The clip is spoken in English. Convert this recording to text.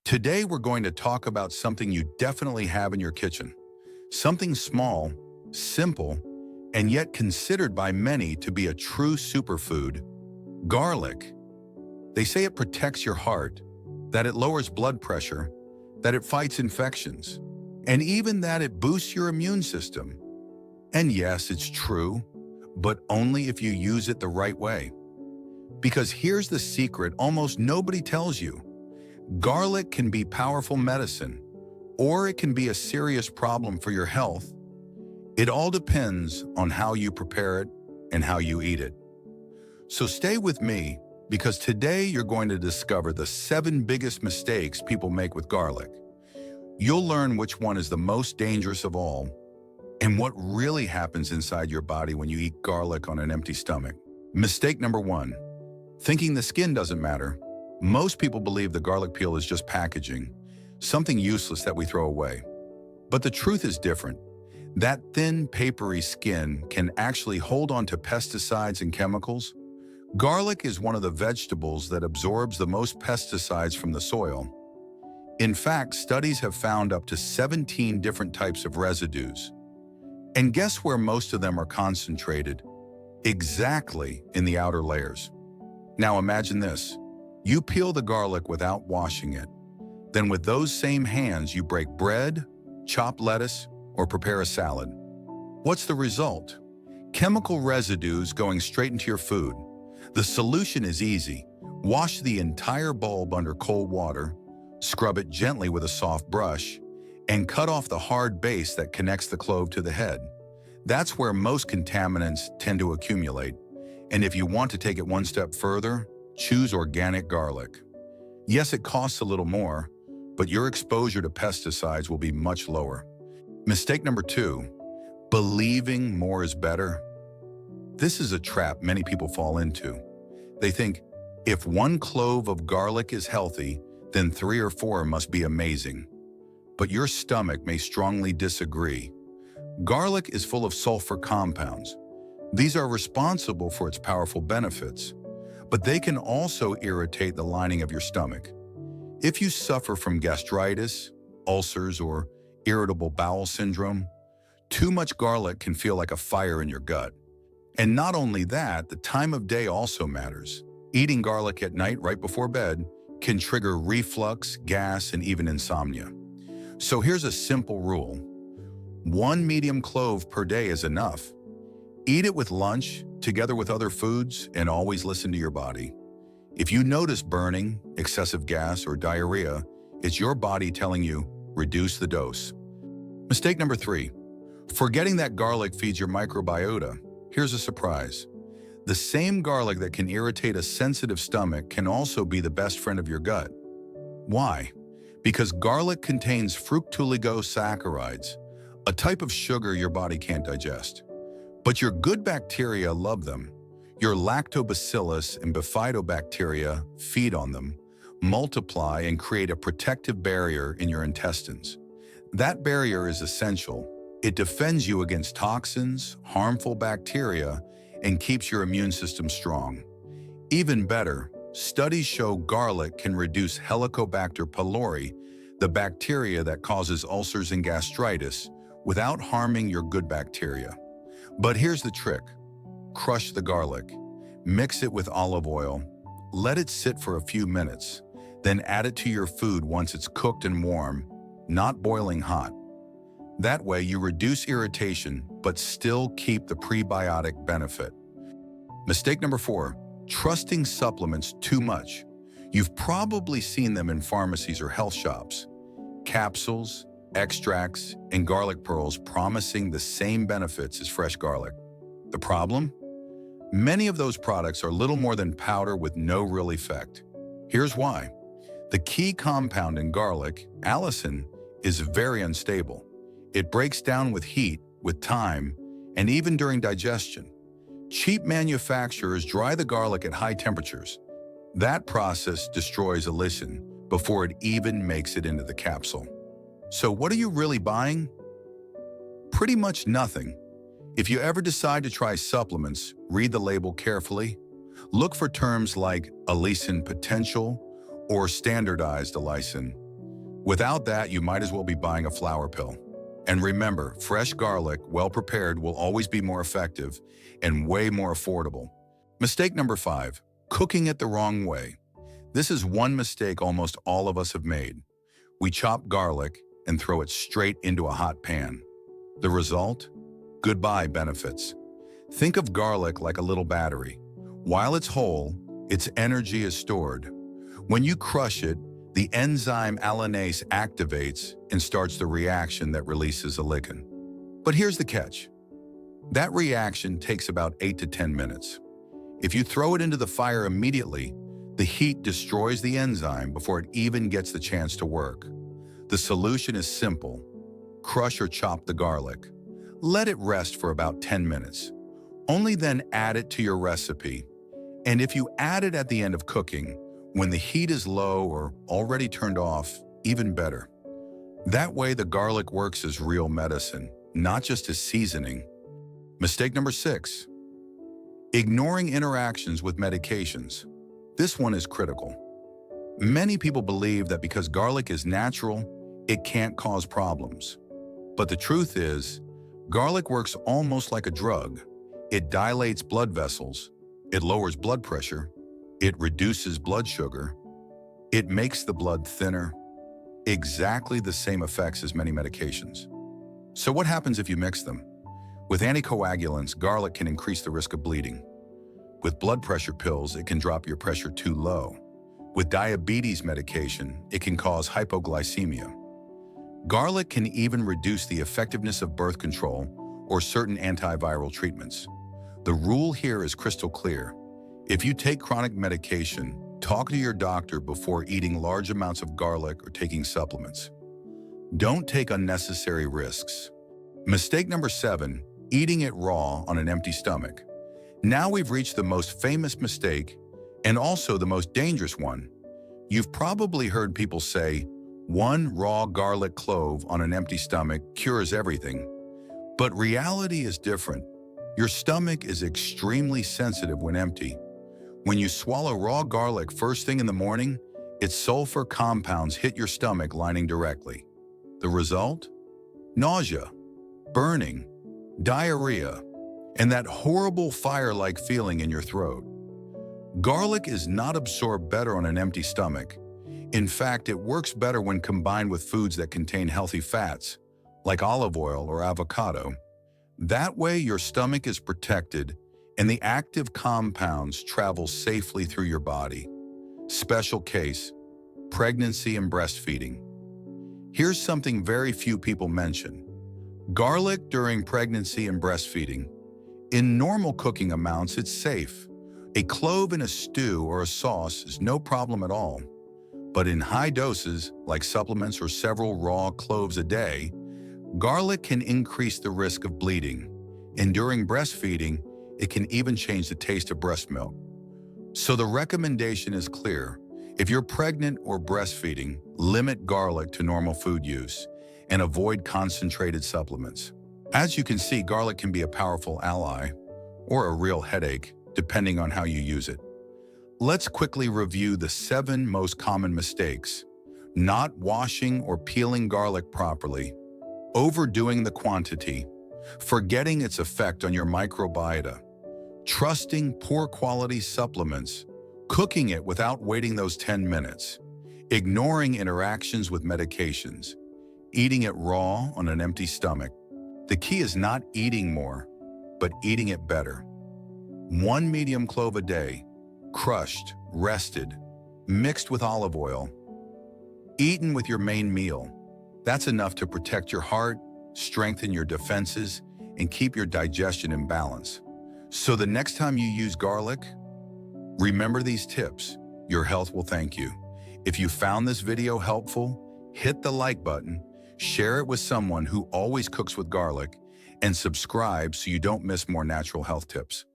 Today, we're going to talk about something you definitely have in your kitchen. Something small, simple, and yet considered by many to be a true superfood: garlic. They say it protects your heart, that it lowers blood pressure, that it fights infections, and even that it boosts your immune system. And yes, it's true, but only if you use it the right way. Because here's the secret almost nobody tells you. Garlic can be powerful medicine, or it can be a serious problem for your health. It all depends on how you prepare it and how you eat it. So stay with me, because today you're going to discover the 7 biggest mistakes people make with garlic. You'll learn which one is the most dangerous of all, and what really happens inside your body when you eat garlic on an empty stomach. Mistake number 1, thinking the skin doesn't matter. Most people believe the garlic peel is just packaging, something useless that we throw away. But the truth is different. That thin, papery skin can actually hold on to pesticides and chemicals. Garlic is one of the vegetables that absorbs the most pesticides from the soil. In fact, studies have found up to 17 different types of residues. And guess where most of them are concentrated? Exactly in the outer layers. Now imagine this. You peel the garlic without washing it. Then with those same hands, you break bread, chop lettuce, or prepare a salad. What's the result? Chemical residues going straight into your food. The solution is easy. Wash the entire bulb under cold water, scrub it gently with a soft brush, and cut off the hard base that connects the clove to the head. That's where most contaminants tend to accumulate. And if you want to take it one step further, choose organic garlic. Yes, it costs a little more, but your exposure to pesticides will be much lower. Mistake number 2, believing more is better. This is a trap many people fall into. They think, if 1 clove of garlic is healthy, then 3 or 4 must be amazing. But your stomach may strongly disagree. Garlic is full of sulfur compounds. These are responsible for its powerful benefits, but they can also irritate the lining of your stomach. If you suffer from gastritis, ulcers, or irritable bowel syndrome, too much garlic can feel like a fire in your gut. And not only that, the time of day also matters. Eating garlic at night right before bed can trigger reflux, gas, and even insomnia. So here's a simple rule. 1 medium clove per day is enough. Eat it with lunch, together with other foods, and always listen to your body. If you notice burning, excessive gas, or diarrhea, it's your body telling you, reduce the dose. Mistake number 3, forgetting that garlic feeds your microbiota. Here's a surprise. The same garlic that can irritate a sensitive stomach can also be the best friend of your gut. Why? Because garlic contains fructooligosaccharides, a type of sugar your body can't digest. But your good bacteria love them. Your lactobacillus and bifidobacteria feed on them, multiply, and create a protective barrier in your intestines. That barrier is essential. It defends you against toxins, harmful bacteria, and keeps your immune system strong. Even better, studies show garlic can reduce Helicobacter pylori, the bacteria that causes ulcers and gastritis, without harming your good bacteria. But here's the trick. Crush the garlic, mix it with olive oil, let it sit for a few minutes, then add it to your food once it's cooked and warm, not boiling hot. That way you reduce irritation, but still keep the prebiotic benefit. Mistake number 4, trusting supplements too much. You've probably seen them in pharmacies or health shops. Capsules, extracts, and garlic pearls promising the same benefits as fresh garlic. The problem? Many of those products are little more than powder with no real effect. Here's why. The key compound in garlic, allicin, is very unstable. It breaks down with heat, with time, and even during digestion. Cheap manufacturers dry the garlic at high temperatures. That process destroys allicin before it even makes it into the capsule. So what are you really buying? Pretty much nothing. If you ever decide to try supplements, read the label carefully. Look for terms like allicin potential or standardized allicin, Without that, you might as well be buying a flour pill. And remember, fresh garlic, well prepared, will always be more effective and way more affordable. Mistake number 5, cooking it the wrong way. This is one mistake almost all of us have made. We chop garlic and throw it straight into a hot pan. The result? Goodbye benefits. Think of garlic like a little battery. While it's whole, its energy is stored. When you crush it, the enzyme allanase activates and starts the reaction that releases a lichen. But here's the catch. That reaction takes about 8 to 10 minutes. If you throw it into the fire immediately, the heat destroys the enzyme before it even gets the chance to work. The solution is simple. Crush or chop the garlic. Let it rest for about 10 minutes. Only then add it to your recipe. And if you add it at the end of cooking, when the heat is low or already turned off, even better. That way the garlic works as real medicine, not just as seasoning. Mistake number 6, ignoring interactions with medications. This one is critical. Many people believe that because garlic is natural, it can't cause problems. But the truth is, garlic works almost like a drug. It dilates blood vessels, it lowers blood pressure, it reduces blood sugar, it makes the blood thinner, exactly the same effects as many medications. So what happens if you mix them? With anticoagulants, garlic can increase the risk of bleeding. With blood pressure pills, it can drop your pressure too low. With diabetes medication, it can cause hypoglycemia. Garlic can even reduce the effectiveness of birth control or certain antiviral treatments. The rule here is crystal clear. If you take chronic medication, talk to your doctor before eating large amounts of garlic or taking supplements. Don't take unnecessary risks. Mistake number 7, eating it raw on an empty stomach. Now we've reached the most famous mistake and also the most dangerous one. You've probably heard people say, 1 raw garlic clove on an empty stomach cures everything. But reality is different. Your stomach is extremely sensitive when empty. When you swallow raw garlic first thing in the morning, its sulfur compounds hit your stomach lining directly. The result? Nausea, burning, diarrhea, and that horrible fire-like feeling in your throat. Garlic is not absorbed better on an empty stomach. In fact, it works better when combined with foods that contain healthy fats, like olive oil or avocado. That way, your stomach is protected and the active compounds travel safely through your body. Special case, pregnancy and breastfeeding. Here's something very few people mention. Garlic during pregnancy and breastfeeding. In normal cooking amounts, it's safe. A clove in a stew or a sauce is no problem at all. But in high doses, like supplements or several raw cloves a day, garlic can increase the risk of bleeding. And during breastfeeding, it can even change the taste of breast milk. So the recommendation is clear. If you're pregnant or breastfeeding, limit garlic to normal food use and avoid concentrated supplements. As you can see, garlic can be a powerful ally or a real headache, depending on how you use it. Let's quickly review the 7 most common mistakes. Not washing or peeling garlic properly, overdoing the quantity, forgetting its effect on your microbiota, trusting poor quality supplements, cooking it without waiting those 10 minutes, ignoring interactions with medications, eating it raw on an empty stomach. The key is not eating more, but eating it better. 1 medium clove a day, crushed, rested, mixed with olive oil, eaten with your main meal. That's enough to protect your heart, strengthen your defenses, and keep your digestion in balance. So the next time you use garlic, remember these tips. Your health will thank you. If you found this video helpful, hit the like button, share it with someone who always cooks with garlic, and subscribe so you don't miss more natural health tips.